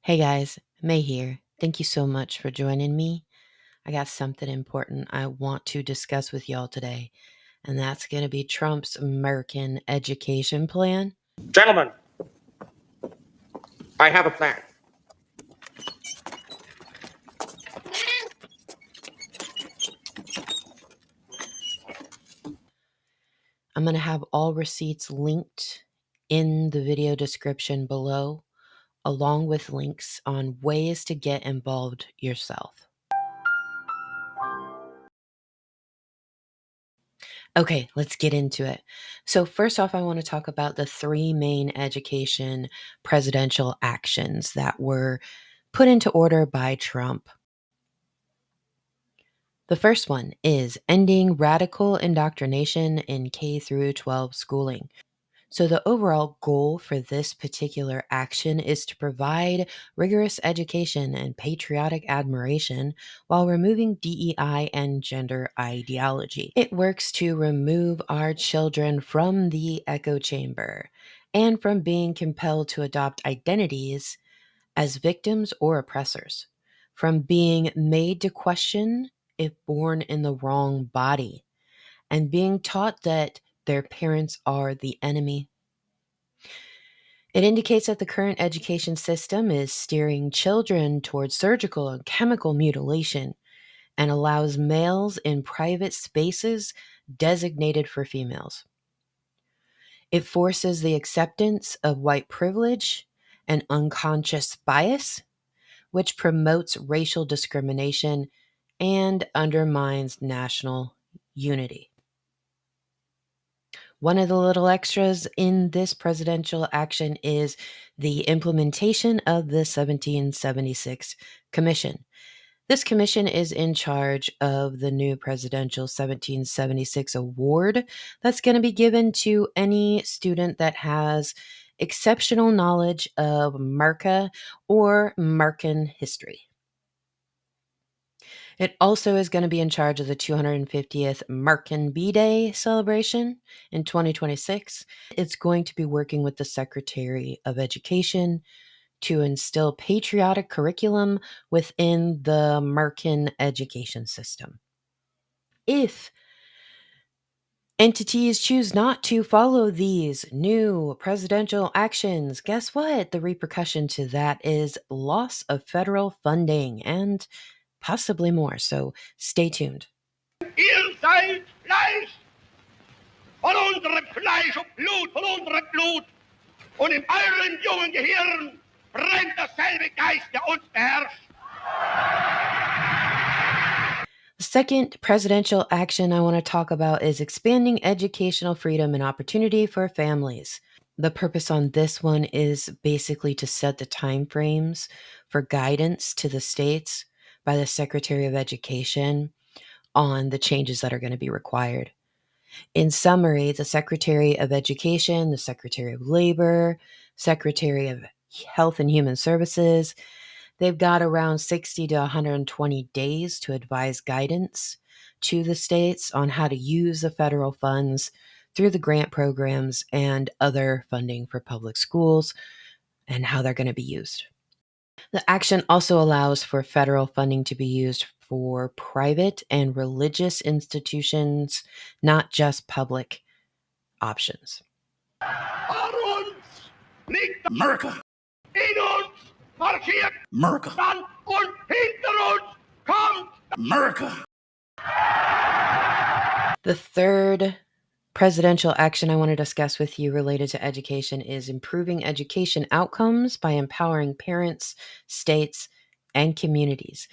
Hey guys, May here. Thank you so much for joining me. I got something important I want to discuss with y'all today, and that's going to be Trump's American education plan. Gentlemen, I have a plan. I'm going to have all receipts linked in the video description below, along with links on ways to get involved yourself. Okay, let's get into it. So, first off, I want to talk about the three main education presidential actions that were put into order by Trump. The first one is ending radical indoctrination in K through 12 schooling. So, the overall goal for this particular action is to provide rigorous education and patriotic admiration while removing DEI and gender ideology. It works to remove our children from the echo chamber and from being compelled to adopt identities as victims or oppressors, from being made to question if born in the wrong body, and being taught that their parents are the enemy. It indicates that the current education system is steering children towards surgical and chemical mutilation and allows males in private spaces designated for females. It forces the acceptance of white privilege and unconscious bias, which promotes racial discrimination and undermines national unity. One of the little extras in this presidential action is the implementation of the 1776 Commission. This commission is in charge of the new presidential 1776 award that's going to be given to any student that has exceptional knowledge of America or American history. It also is going to be in charge of the 250th Merican B-Day celebration in 2026. It's going to be working with the Secretary of Education to instill patriotic curriculum within the American education system. If entities choose not to follow these new presidential actions, guess what? The repercussion to that is loss of federal funding and possibly more. So stay tuned. Ihr seid Fleisch von unserem Fleisch und Blut, von unserem Blut. Und in euren jungen Gehirn brennt dasselbe Geist, der uns beherrscht. The second presidential action I want to talk about is expanding educational freedom and opportunity for families. The purpose on this one is basically to set the timeframes for guidance to the states by the Secretary of Education on the changes that are going to be required. In summary, the Secretary of Education, the Secretary of Labor, Secretary of Health and Human Services, they've got around 60 to 120 days to advise guidance to the states on how to use the federal funds through the grant programs and other funding for public schools and how they're going to be used. The action also allows for federal funding to be used for private and religious institutions, not just public options. Vor uns liegt America. In uns marschiert America. Dann und hinter uns kommt America. The third presidential action I want to discuss with you related to education is improving education outcomes by empowering parents, states, and communities.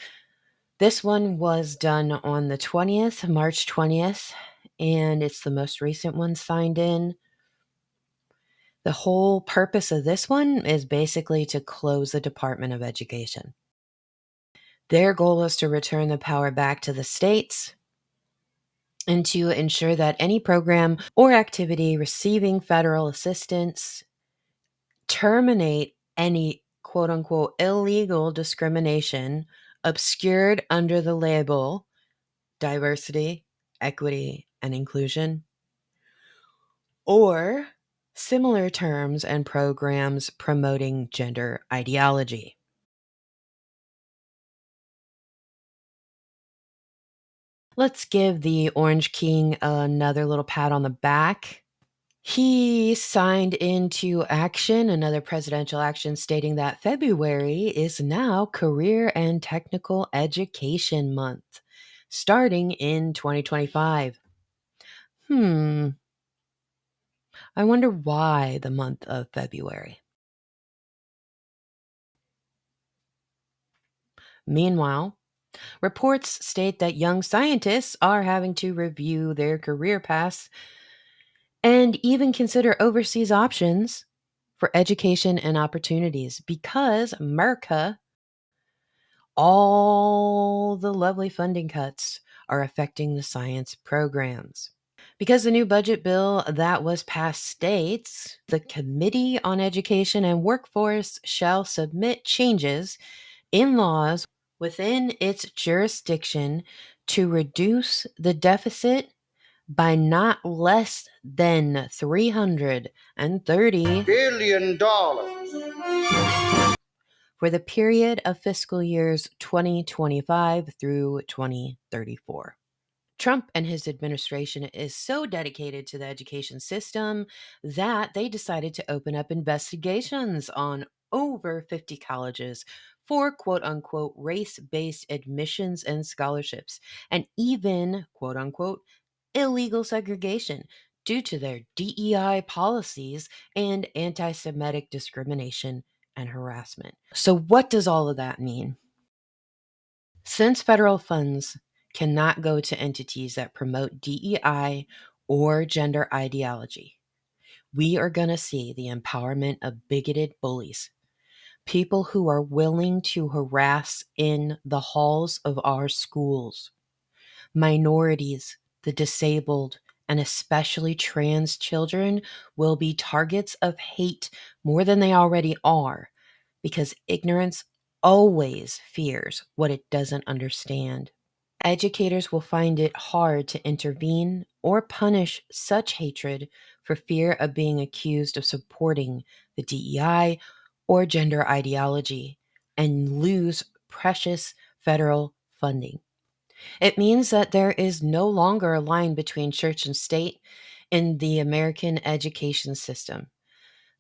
This one was done on the 20th, March 20th, and it's the most recent one signed in. The whole purpose of this one is basically to close the Department of Education. Their goal is to return the power back to the states and to ensure that any program or activity receiving federal assistance terminate any quote unquote illegal discrimination obscured under the label diversity, equity, and inclusion, or similar terms and programs promoting gender ideology. Let's give the Orange King another little pat on the back. He signed into action another presidential action stating that February is now Career and Technical Education Month, starting in 2025. I wonder why the month of February. Meanwhile, reports state that young scientists are having to review their career paths and even consider overseas options for education and opportunities because America, all the lovely funding cuts are affecting the science programs. Because the new budget bill that was passed states the Committee on Education and Workforce shall submit changes in laws within its jurisdiction to reduce the deficit by not less than $330 billion for the period of fiscal years 2025 through 2034. Trump and his administration is so dedicated to the education system that they decided to open up investigations on over 50 colleges for quote unquote race based admissions and scholarships, and even quote unquote illegal segregation due to their DEI policies and anti Semitic discrimination and harassment. So, what does all of that mean? Since federal funds cannot go to entities that promote DEI or gender ideology, we are going to see the empowerment of bigoted bullies, people who are willing to harass in the halls of our schools. Minorities, the disabled, and especially trans children will be targets of hate more than they already are because ignorance always fears what it doesn't understand. Educators will find it hard to intervene or punish such hatred for fear of being accused of supporting the DEI or gender ideology and lose precious federal funding. It means that there is no longer a line between church and state in the American education system.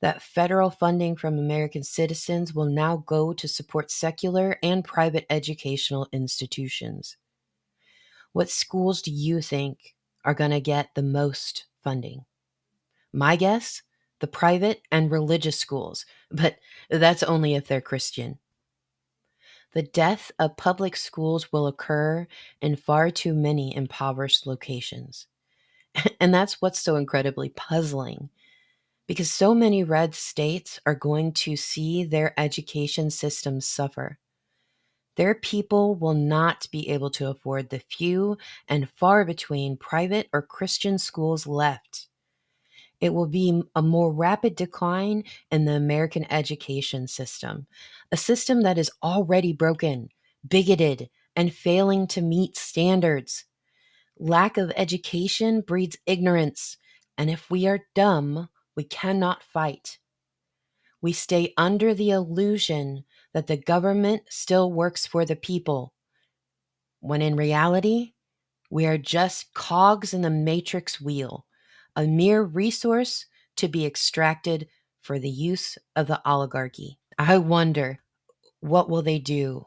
That federal funding from American citizens will now go to support secular and private educational institutions. What schools do you think are going to get the most funding? My guess, the private and religious schools, but that's only if they're Christian. The death of public schools will occur in far too many impoverished locations. And that's what's so incredibly puzzling because so many red states are going to see their education systems suffer. Their people will not be able to afford the few and far between private or Christian schools left. It will be a more rapid decline in the American education system, a system that is already broken, bigoted, and failing to meet standards. Lack of education breeds ignorance, and if we are dumb, we cannot fight. We stay under the illusion that the government still works for the people, when in reality, we are just cogs in the matrix wheel, a mere resource to be extracted for the use of the oligarchy. I wonder, what will they do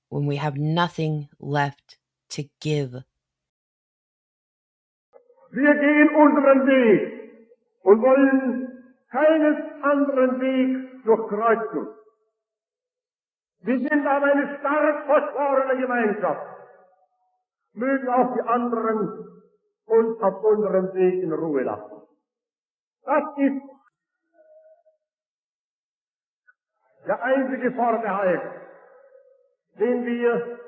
when we have nothing left to give? Wir gehen unseren Weg und wollen keines anderen Weg durchkreuzen. Wir sind aber eine stark verschworene Gemeinschaft. Mögen auch die anderen uns auf unserem Weg in Ruhe lassen. Das ist der einzige Vorbehalt, den wir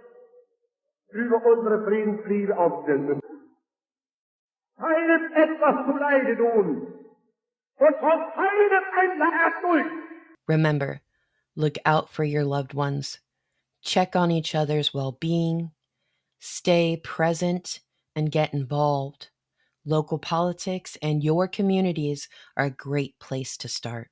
über unsere Friedensliebe aufstellen müssen. Keinem etwas zu Leide tun und von keinem ein Erdulch. Remember, look out for your loved ones. Check on each other's well-being. Stay present and get involved. Local politics and your communities are a great place to start.